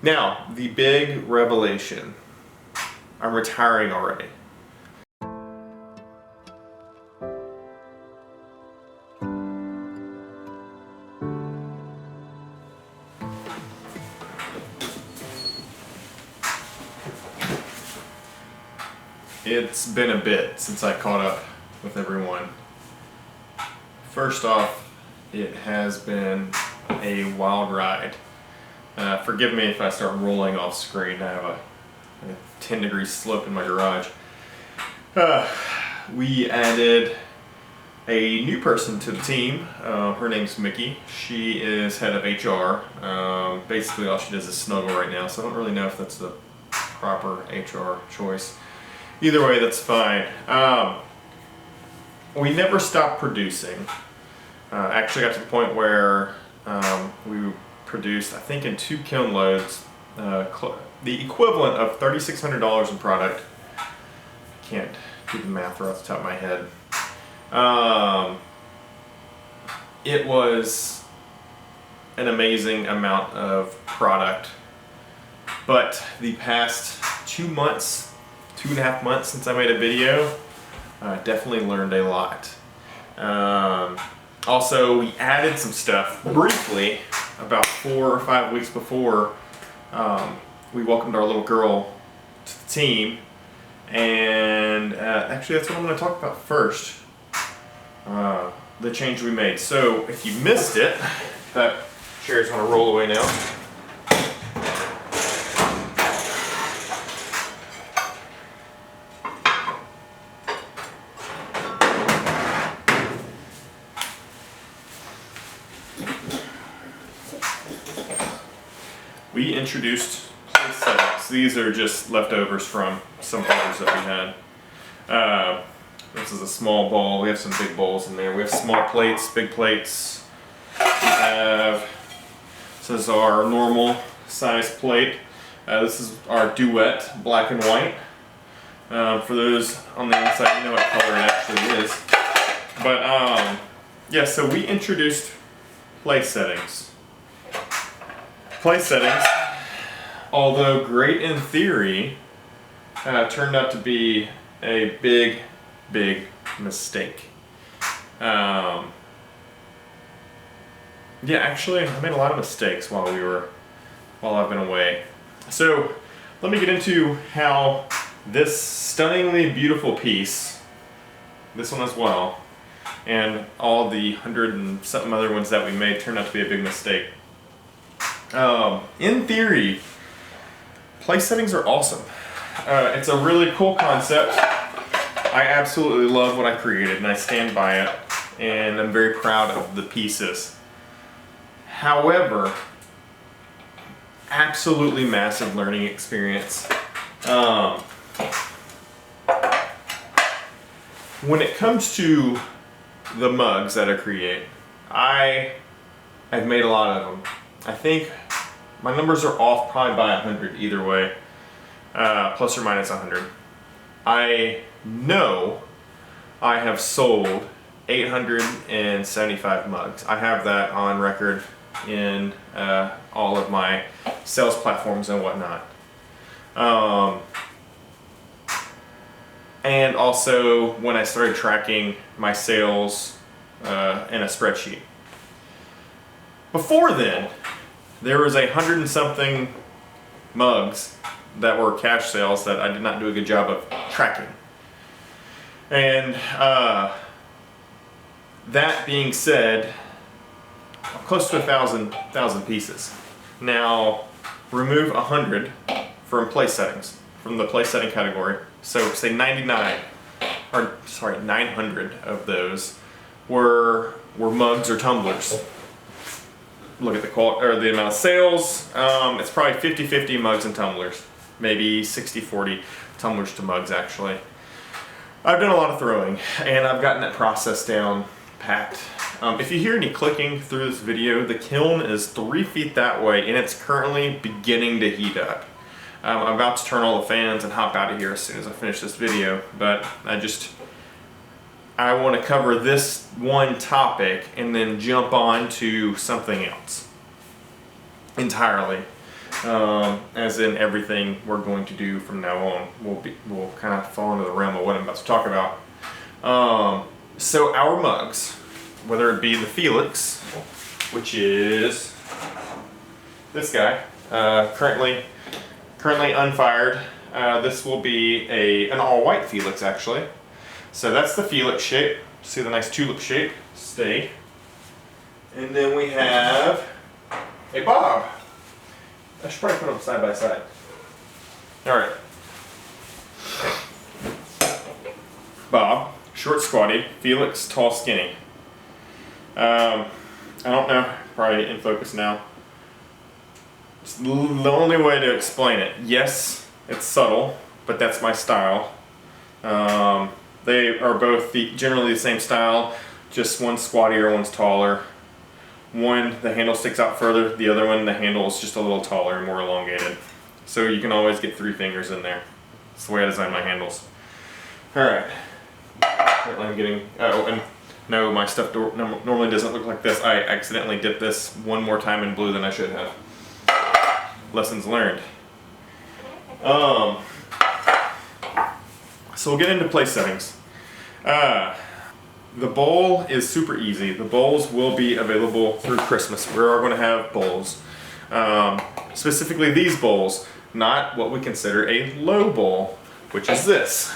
Now, the big revelation. I'm retiring already. It's been a bit since I caught up with everyone. First off, it has been a wild ride. Forgive me if I start rolling off screen. I have a 10-degree slope in my garage. We added a new person to the team. Her name's Mickey. She is head of HR. Basically all she does is snuggle right now, so I don't really know if that's the proper HR choice. Either way, that's fine. We never stopped producing. Actually got to the point where we produced, I think in 2 kiln loads, the equivalent of $3,600 in product. Can't do the math right off the top of my head. It was an amazing amount of product, but the past 2.5 months since I made a video, definitely learned a lot. Also, we added some stuff briefly about 4 or 5 weeks before we welcomed our little girl to the team, and actually that's what I'm going to talk about first, the change we made. So if you missed it, that chair's going to roll away now. We introduced place settings. These are just leftovers from some orders that we had. This is a small bowl. We have some big bowls in there. We have small plates, big plates. This is our normal size plate. This is our duet, black and white. For those on the inside, you know what color it actually is. But yeah, so we introduced place settings. Place settings, although great in theory, turned out to be a big mistake. Yeah, actually, I made a lot of mistakes while I've been away. So let me get into how this stunningly beautiful piece, this one as well, and all the 100 and something other ones that we made turned out to be a big mistake. In theory, place settings are awesome. It's a really cool concept. I absolutely love what I created and I stand by it, and I'm very proud of the pieces. However, absolutely massive learning experience. When it comes to the mugs that I create, I've made a lot of them. I think my numbers are off probably by 100 either way, plus or minus 100. I know I have sold 875 mugs. I have that on record in all of my sales platforms and whatnot. And also when I started tracking my sales in a spreadsheet. Before then, there was 100 and something mugs that were cash sales that I did not do a good job of tracking. And that being said, close to 1,000 pieces. Now, remove 100 from place settings, from the place setting category. So say 900 of those were mugs or tumblers. Look at the quality, or the amount of sales. It's probably 50-50 mugs and tumblers. Maybe 60-40 tumblers to mugs, actually. I've done a lot of throwing, and I've gotten that process down packed. If you hear any clicking through this video, the kiln is 3 feet that way, and it's currently beginning to heat up. I'm about to turn all the fans and hop out of here as soon as I finish this video, but I want to cover this one topic and then jump on to something else entirely. as in everything we're going to do from now on will kind of fall into the realm of what I'm about to talk about. So our mugs, whether it be the Felix, which is this guy, currently unfired. This will be an all-white Felix actually. So that's the Felix shape. See the nice tulip shape? Stay. And then we have a Bob. I should probably put them side by side. All right. Bob, short, squatty. Felix, tall, skinny. I don't know. Probably in focus now. It's the only way to explain it. Yes, it's subtle, but that's my style. They are both generally the same style, just one's squattier, one's taller. One, the handle sticks out further, the other one, the handle is just a little taller and more elongated. So you can always get 3 fingers in there. That's the way I design my handles. Alright. Apparently I'm getting, oh, and no, my stuff normally doesn't look like this. I accidentally dipped this one more time in blue than I should have. Lessons learned. So we'll get into place settings. The bowl is super easy. The bowls will be available through Christmas. We are going to have bowls. Specifically these bowls, not what we consider a low bowl, which is this.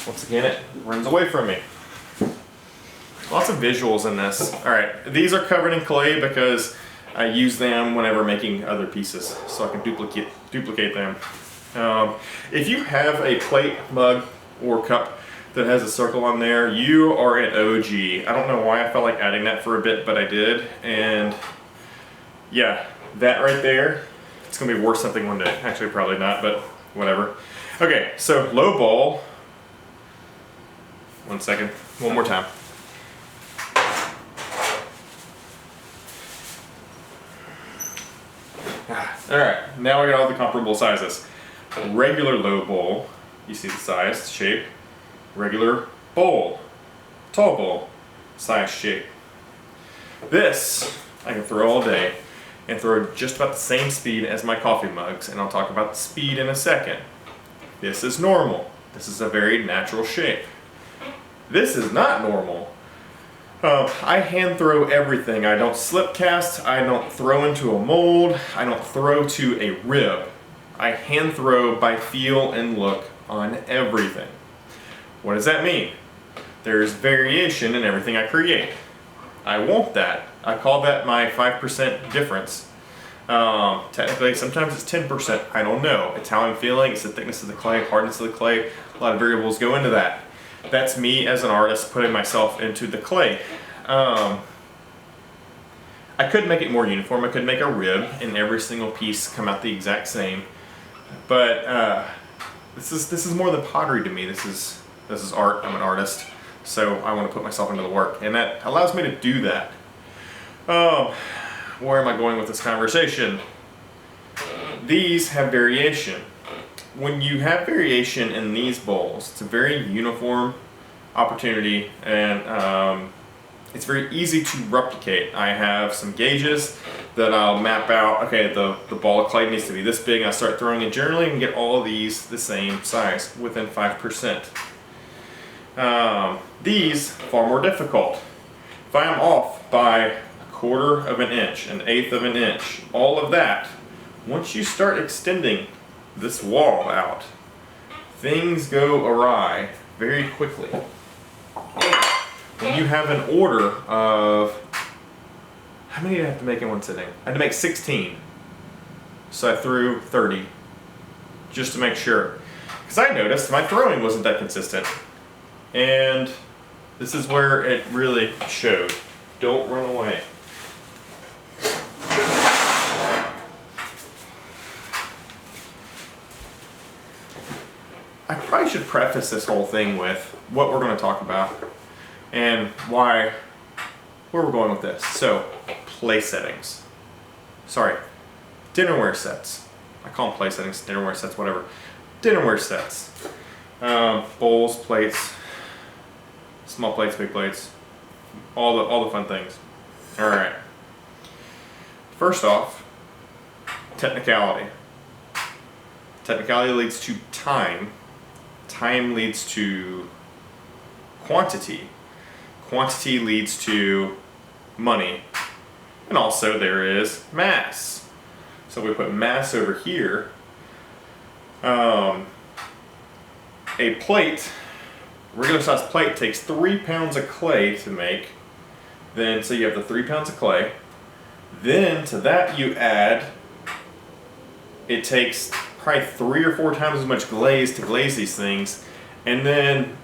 Once again, it runs away from me. Lots of visuals in this. Alright, these are covered in clay because I use them whenever making other pieces, so I can duplicate them. If you have a plate, mug, or cup that has a circle on there, you are an OG. I don't know why I felt like adding that for a bit, but I did. And yeah, that right there, it's gonna be worth something one day. Actually, probably not, but whatever. Okay, so low bowl. One second, one more time. All right, now I got all the comparable sizes. Regular low bowl, you see the size, shape. Regular bowl, tall bowl, size, shape. This I can throw all day and throw just about the same speed as my coffee mugs, and I'll talk about the speed in a second. This is normal. This is a very natural shape. This is not normal. I hand throw everything. I don't slip cast, I don't throw into a mold, I don't throw to a rib. I hand throw by feel and look on everything. What does that mean? There's variation in everything I create. I want that. I call that my 5% difference. Technically, sometimes it's 10%. I don't know. It's how I'm feeling. It's the thickness of the clay, hardness of the clay. A lot of variables go into that. That's me as an artist putting myself into the clay. I could make it more uniform. I could make a rib and every single piece come out the exact same. But this is more than pottery to me. This is art. I'm an artist, so I want to put myself into the work, and that allows me to do that. Where am I going with this conversation? These have variation. When you have variation in these bowls, it's a very uniform opportunity, and it's very easy to replicate. I have some gauges that I'll map out. Okay, the ball of clay needs to be this big, and I start throwing it generally and get all of these the same size within 5%. These far more difficult. If I am off by 1/4 of an inch, 1/8 of an inch, all of that, once you start extending this wall out, things go awry very quickly. When you have an order of, how many did I have to make in one sitting? I had to make 16. So I threw 30, just to make sure. Because I noticed my throwing wasn't that consistent. And this is where it really showed. Don't run away. I probably should preface this whole thing with what we're going to talk about and where we're going with this. So, place settings. Sorry, dinnerware sets. I call them place settings, dinnerware sets, whatever. Dinnerware sets. Bowls, plates, small plates, big plates, all the fun things. All right. First off, technicality. Technicality leads to time. Time leads to quantity. Quantity leads to money. And also there is mass. So we put mass over here. A plate, regular size plate, takes 3 pounds of clay to make. Then, so you have the 3 pounds of clay. Then to that you add, it takes probably 3 or 4 times as much glaze to glaze these things. And then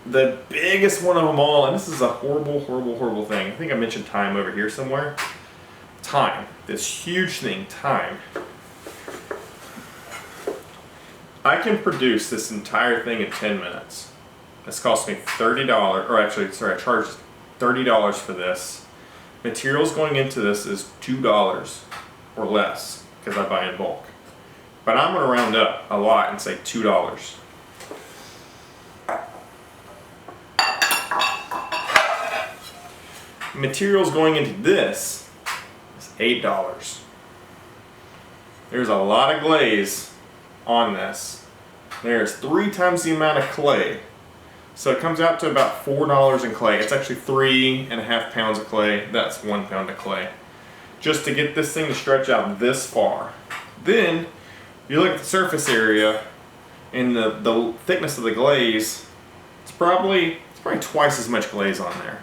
the biggest one of them all, and this is a horrible, horrible, horrible thing. I think I mentioned time over here somewhere. Time. This huge thing, time. I can produce this entire thing in 10 minutes. This cost me $30, or actually, sorry, I charged $30 for this. Materials going into this is $2 or less, because I buy in bulk. But I'm going to round up a lot and say $2. Materials going into this is $8. There's a lot of glaze on this. There's 3 times the amount of clay. So it comes out to about $4 in clay. It's actually 3.5 pounds of clay. That's 1 pound of clay. Just to get this thing to stretch out this far. Then you look at the surface area and the thickness of the glaze, it's probably twice as much glaze on there.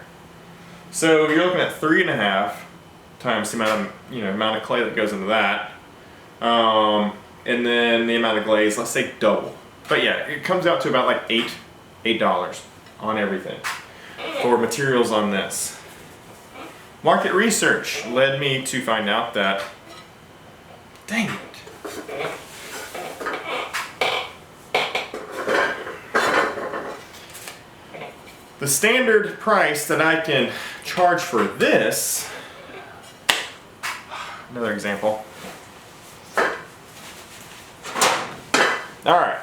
So you're looking at 3.5 times the amount of clay that goes into that. And then the amount of glaze, let's say double. But yeah, it comes out to about like $8 on everything for materials on this. Market research led me to find out that, dang it. The standard price that I can charge for this, another example. Alright,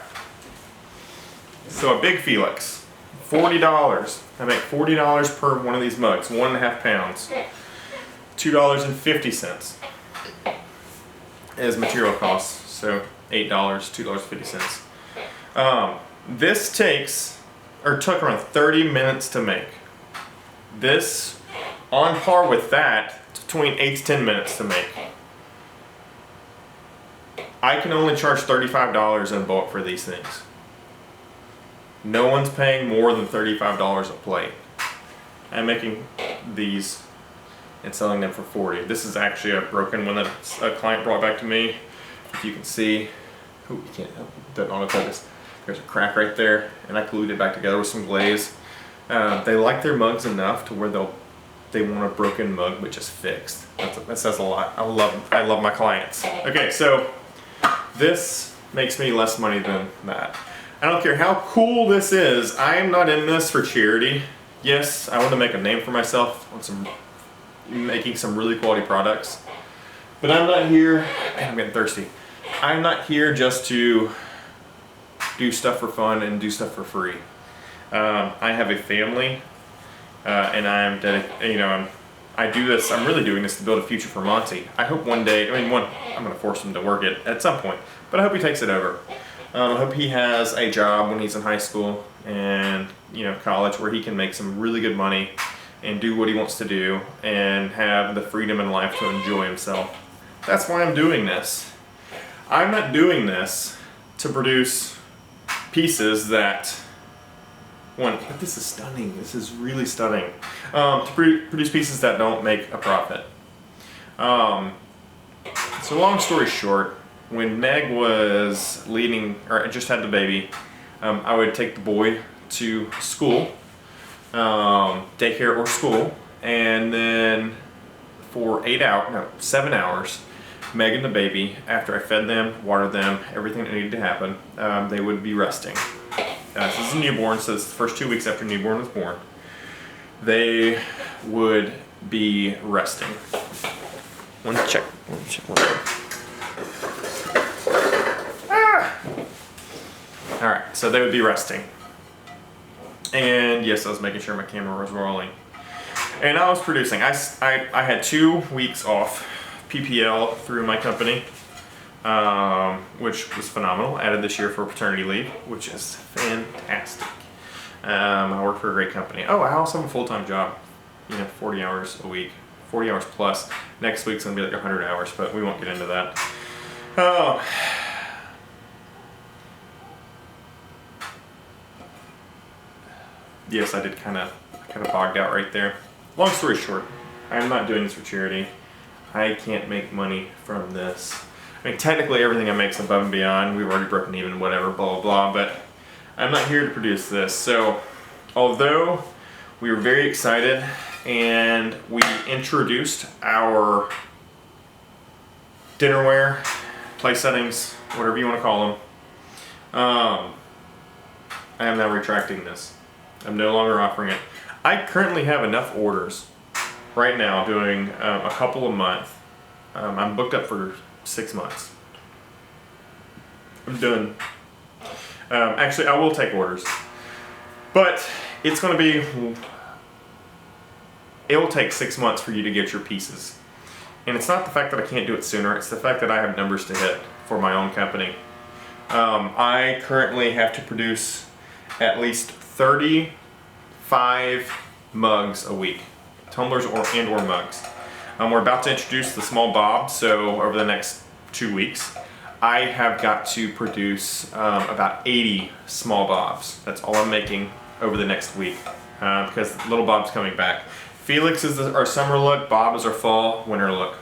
so a big Felix, $40. I make $40 per one of these mugs, 1.5 pounds. $2.50 as material costs, so $8, $2.50. This took around 30 minutes to make. This, on par with that, between 8 to 10 minutes to make. I can only charge $35 in bulk for these things. No one's paying more than $35 a plate. I'm making these and selling them for $40. This is actually a broken one that a client brought back to me. If you can see, oh, you can't, don't autofocus. There's a crack right there, and I glued it back together with some glaze. They like their mugs enough to where they want a broken mug but just fixed. That says a lot. I love my clients. Okay, so this makes me less money than that. I don't care how cool this is. I am not in this for charity. Yes, I want to make a name for myself on making some really quality products. But I'm not here, man, I'm getting thirsty. I'm not here just to do stuff for fun and do stuff for free. I have a family, and I do this. I'm really doing this to build a future for Monty. I hope one day. I'm going to force him to work it at some point, but I hope he takes it over. I hope he has a job when he's in high school and college where he can make some really good money and do what he wants to do and have the freedom in life to enjoy himself. That's why I'm doing this. I'm not doing this to produce pieces that, but this is stunning. This is really stunning. To produce pieces that don't make a profit. So long story short, when Meg was just had the baby, I would take the boy to school, daycare or school, and then for 7 hours, Meg and the baby, after I fed them, watered them, everything that needed to happen, they would be resting. This is a newborn, so this is the first 2 weeks after newborn was born. They would be resting. One check. Alright, so they would be resting. And yes, I was making sure my camera was rolling. And I was producing. I had 2 weeks off PPL through my company. which was phenomenal. Added this year for paternity leave, which is fantastic. I work for a great company. Oh, I also have a full-time job, 40 hours a week, 40 hours plus. Next week's gonna be like 100 hours, but we won't get into that. Oh. Yes, I did kind of bogged out right there. Long story short, I'm not doing this for charity. I can't make money from this. I mean, technically everything I make is above and beyond. We've already broken even, whatever, blah, blah, blah, but I'm not here to produce this. So, although we were very excited and we introduced our dinnerware, place settings, whatever you want to call them, I am now retracting this. I'm no longer offering it. I currently have enough orders right now doing a couple a month. I'm booked up for 6 months. I'm done. Actually, I will take orders, but it's going to be, it will take 6 months for you to get your pieces. And it's not the fact that I can't do it sooner, it's the fact that I have numbers to hit for my own company. I currently have to produce at least 35 mugs a week, tumblers and or mugs. We're about to introduce the small bob, so over the next 2 weeks, I have got to produce about 80 small bobs. That's all I'm making over the next week because little bob's coming back. Felix is our summer look, Bob is our fall, winter look.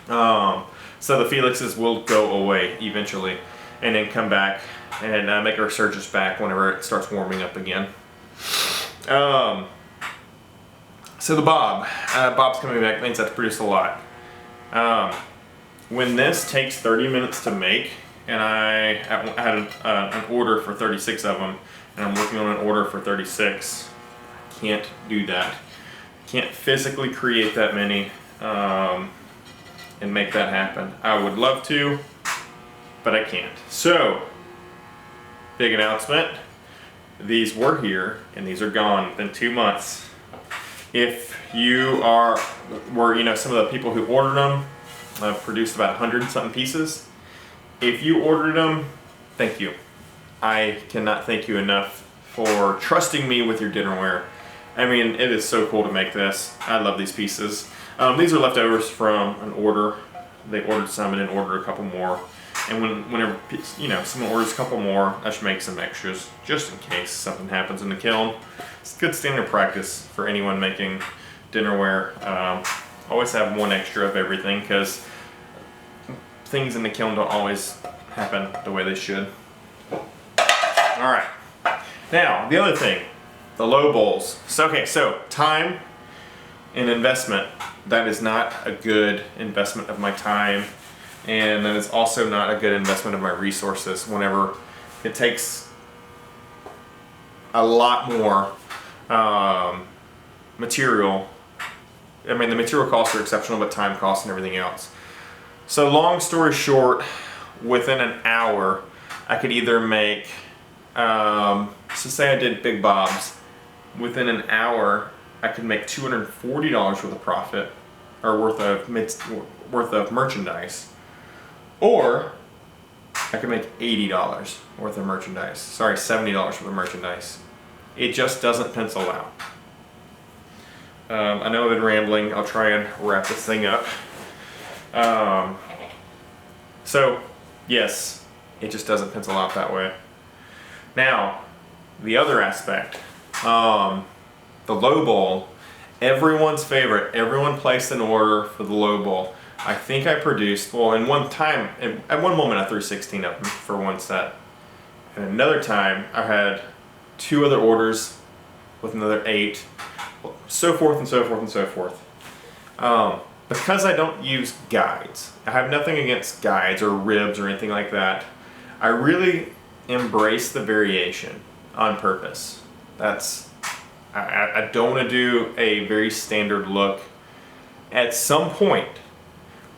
So the Felixes will go away eventually and then come back and make a resurgence back whenever it starts warming up again. So the Bob's coming back, means I have to produce a lot. When this takes 30 minutes to make, and I had an order for 36 of them, and I'm working on an order for 36, I can't do that. Can't physically create that many and make that happen. I would love to, but I can't. So, big announcement. These were here, and these are gone within 2 months. If you were some of the people who ordered them, produced about 100 something pieces. If you ordered them, thank you. I cannot thank you enough for trusting me with your dinnerware. I mean, it is so cool to make this. I love these pieces. These are leftovers from an order. They ordered some and then ordered a couple more. And whenever someone orders a couple more, I should make some extras just in case something happens in the kiln. It's good standard practice for anyone making dinnerware. Always have one extra of everything because things in the kiln don't always happen the way they should. All right. Now the other thing, the low bowls. So time and investment. That is not a good investment of my time. And that is also not a good investment of my resources whenever it takes a lot more material. I mean, the material costs are exceptional, but time costs and everything else. So long story short, within an hour, I could either make, so say I did Big Bob's, within an hour, I could make $240 worth of profit, or worth of merchandise. Or I could make $80 worth of merchandise. Sorry, $70 worth of merchandise. It just doesn't pencil out. I know I've been rambling. I'll try and wrap this thing up. So, yes, it just doesn't pencil out that way. Now, the other aspect, the low bowl, everyone's favorite. Everyone placed an order for the low bowl. I think I produced, well, at one moment I threw 16 of them for one set. And another time I had 2 other orders with another 8, so forth and so forth and so forth. Because I don't use guides, I have nothing against guides or ribs or anything like that. I really embrace the variation on purpose. I don't want to do a very standard look. At some point,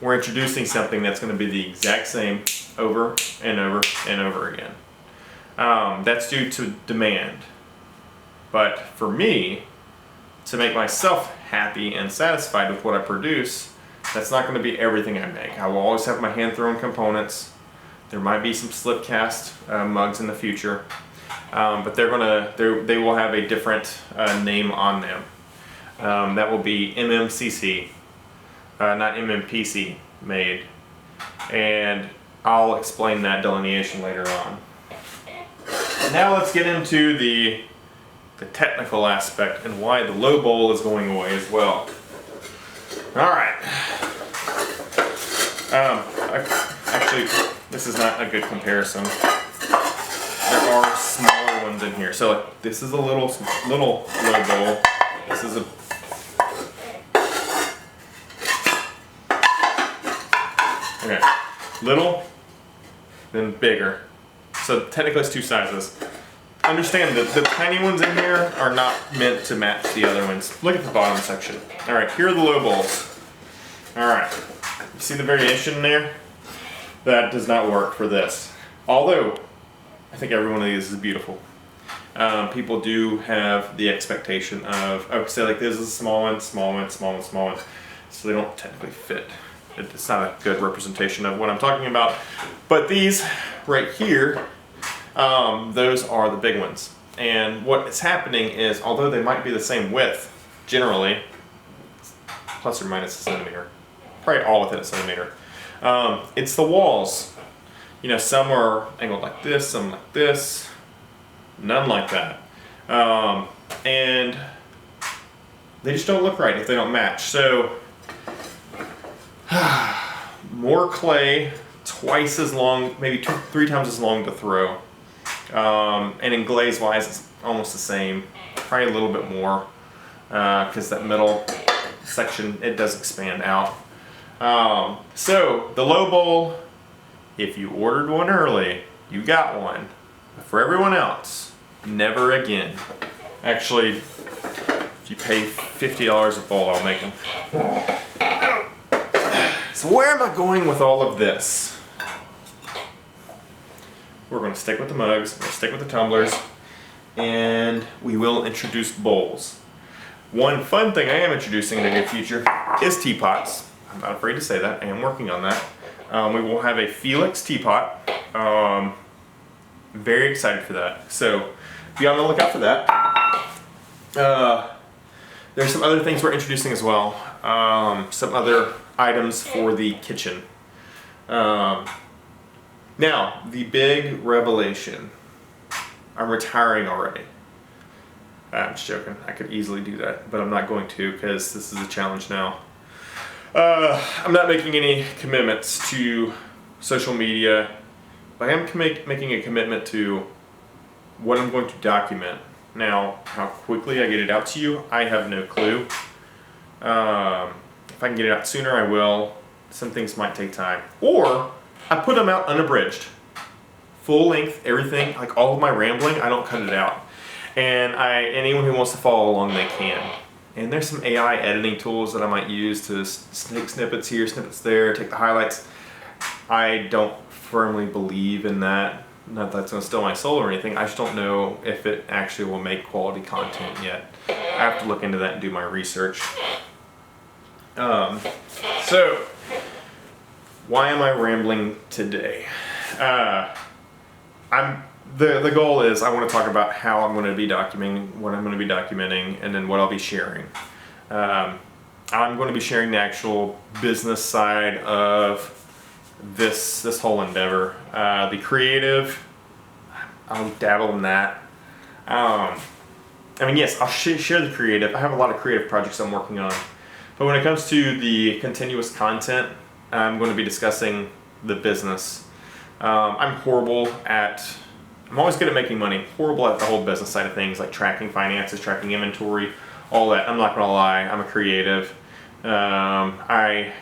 we're introducing something that's going to be the exact same over and over and over again. That's due to demand. But for me, to make myself happy and satisfied with what I produce, That's not going to be everything I make. I will always have my hand-thrown components. There might be some slip cast mugs in the future, but they will have a different name on them. That will be MMCC, not MMPC made, and I'll explain that delineation later on. Now let's get into the technical aspect and why the low bowl is going away as well. All right. Actually, this is not a good comparison. There are smaller ones in here. So this is a little low bowl. This is a okay, little, then bigger. So technically it's two sizes. Understand that the tiny ones in here are not meant to match the other ones. Look at the bottom section. All right, here are the low bowls. All right, you see the variation there? That does not work for this. Although, I think every one of these is beautiful. People do have the expectation of, I would say like this is a small one, small one, small one, small one. So they don't technically fit. It's not a good representation of what I'm talking about. But these right here, those are the big ones. And what is happening is, although they might be the same width, generally, plus or minus a centimeter, probably all within a centimeter, it's the walls. You know, some are angled like this, some like this, none like that. And they just don't look right if they don't match. So, more clay, twice as long, maybe 3 times as long to throw. And in glaze wise, it's almost the same, probably a little bit more, because that middle section, it does expand out. So the low bowl, if you ordered one early, you got one. But for everyone else, never again. Actually, if you pay $50 a bowl, I'll make them. So where am I going with all of this? We're going to stick with the mugs, we're going to stick with the tumblers, and we will introduce bowls. One fun thing I am introducing in the near future is teapots. I'm not afraid to say that, I am working on that. We will have a Felix teapot. Very excited for that. So be on the lookout for that. There's some other things we're introducing as well. Some other items for the kitchen. Now, the big revelation. I'm retiring already. I'm just joking. I could easily do that, but I'm not going to because this is a challenge now. I'm not making any commitments to social media, but I am making a commitment to what I'm going to document. Now, how quickly I get it out to you, I have no clue. If I can get it out sooner, I will. Some things might take time. Or, I put them out unabridged. Full length, everything, like all of my rambling, I don't cut it out. And anyone who wants to follow along, they can. And there's some AI editing tools that I might use to take snippets here, snippets there, take the highlights. I don't firmly believe in that. Not that it's going to steal my soul or anything. I just don't know if it actually will make quality content yet. I have to look into that and do my research. So, why am I rambling today? The goal is I want to talk about how I'm going to be documenting, what I'm going to be documenting, and then what I'll be sharing. I'm going to be sharing the actual business side of this whole endeavor. The creative, I'll dabble in that. I mean, yes, I'll share the creative. I have a lot of creative projects I'm working on. But when it comes to the continuous content, I'm going to be discussing the business. I'm always good at making money, horrible at the whole business side of things, like tracking finances, tracking inventory, all that. I'm not going to lie, I'm a creative. Running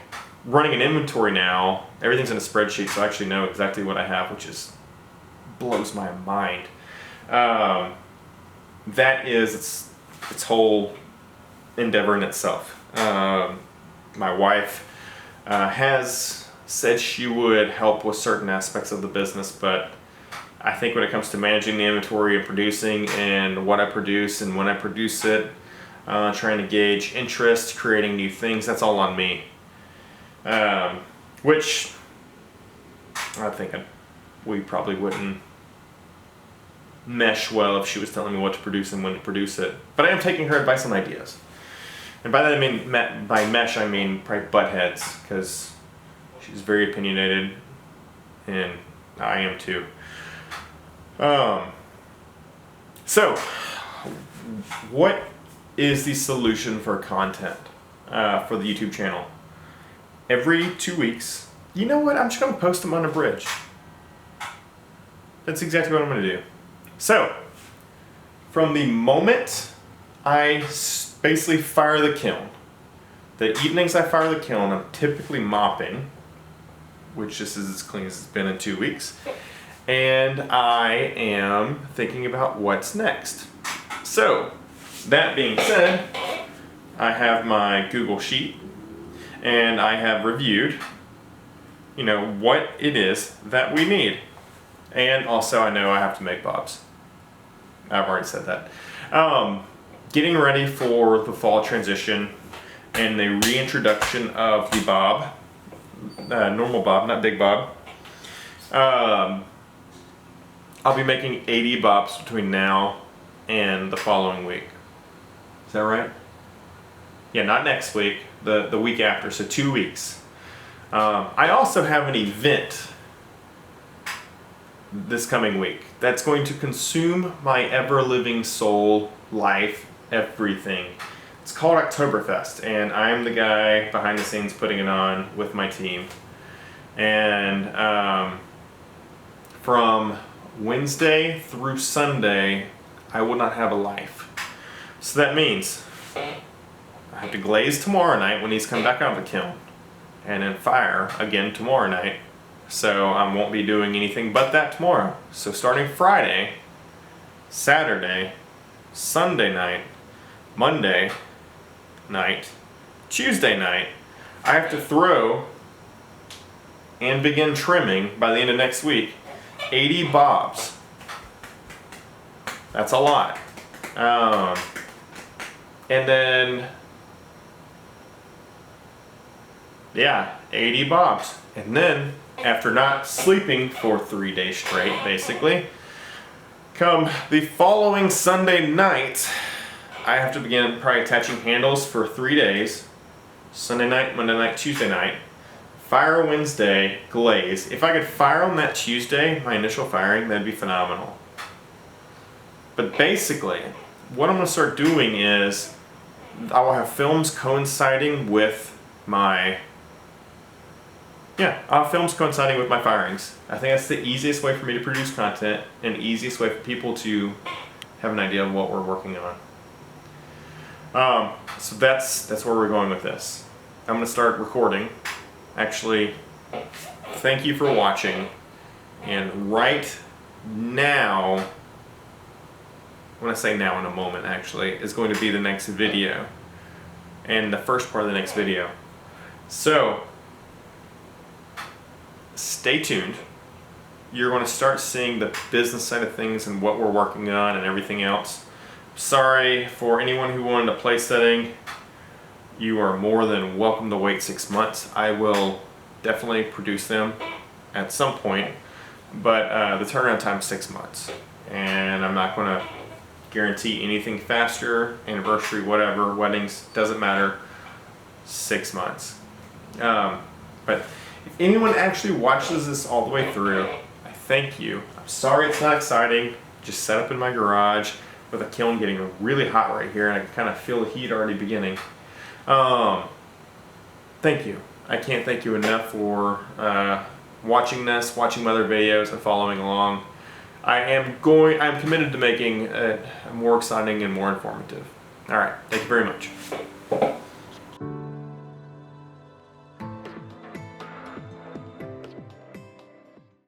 an inventory now, everything's in a spreadsheet, so I actually know exactly what I have, which blows my mind. That is its whole endeavor in itself. My wife has said she would help with certain aspects of the business, but I think when it comes to managing the inventory and producing and what I produce and when I produce it, trying to gauge interest, creating new things, that's all on me. which I think we probably wouldn't mesh well if she was telling me what to produce and when to produce it. But I am taking her advice on ideas. And by that I mean, by mesh I mean probably butt heads, because she's very opinionated, and I am too. So, what is the solution for content for the YouTube channel? Every 2 weeks, you know what? I'm just going to post them on a bridge. That's exactly what I'm going to do. So, from the moment I basically fire the kiln, the evenings I fire the kiln, I'm typically mopping, which just is as clean as it's been in 2 weeks. And I am thinking about what's next. So, that being said, I have my Google Sheet, and I have reviewed, what it is that we need. And also I know I have to make bobs. I've already said that. Getting ready for the fall transition and the reintroduction of the bob, normal bob, not big bob. I'll be making 80 bobs between now and the following week. Is that right? Yeah, not next week, the week after, so 2 weeks. I also have an event this coming week that's going to consume my ever-living soul, life, everything. It's called Oktoberfest, and I'm the guy behind the scenes putting it on with my team. And from Wednesday through Sunday, I will not have a life. So that means I have to glaze tomorrow night when he's come back out of the kiln, and then fire again tomorrow night. So I won't be doing anything but that tomorrow. So starting Friday, Saturday, Sunday night, Monday night, Tuesday night, I have to throw and begin trimming by the end of next week 80 bobs. That's a lot. And then, yeah, 80 bobs. And then, after not sleeping for 3 days straight, basically, come the following Sunday night, I have to begin probably attaching handles for 3 days. Sunday night, Monday night, Tuesday night. Fire Wednesday, glaze. If I could fire on that Tuesday, my initial firing, that'd be phenomenal. But basically, what I'm going to start doing is I will have films coinciding with my firings. I think that's the easiest way for me to produce content and easiest way for people to have an idea of what we're working on. So that's where we're going with this. I'm going to start recording. Actually, thank you for watching. And right now, when I say now in a moment actually, is going to be the next video. And the first part of the next video. So, stay tuned. You're going to start seeing the business side of things and what we're working on and everything else. Sorry for anyone who wanted a play setting. You are more than welcome to wait 6 months. I will definitely produce them at some point, but the turnaround time is 6 months. And I'm not going to guarantee anything faster, anniversary, whatever, weddings, doesn't matter, 6 months. But if anyone actually watches this all the way through, I thank you. I'm sorry it's not exciting. Just set up in my garage with a kiln getting really hot right here, and I can kind of feel the heat already beginning. Thank you. I can't thank you enough for watching this, watching my other videos, and following along. I'm committed to making it more exciting and more informative. All right, thank you very much.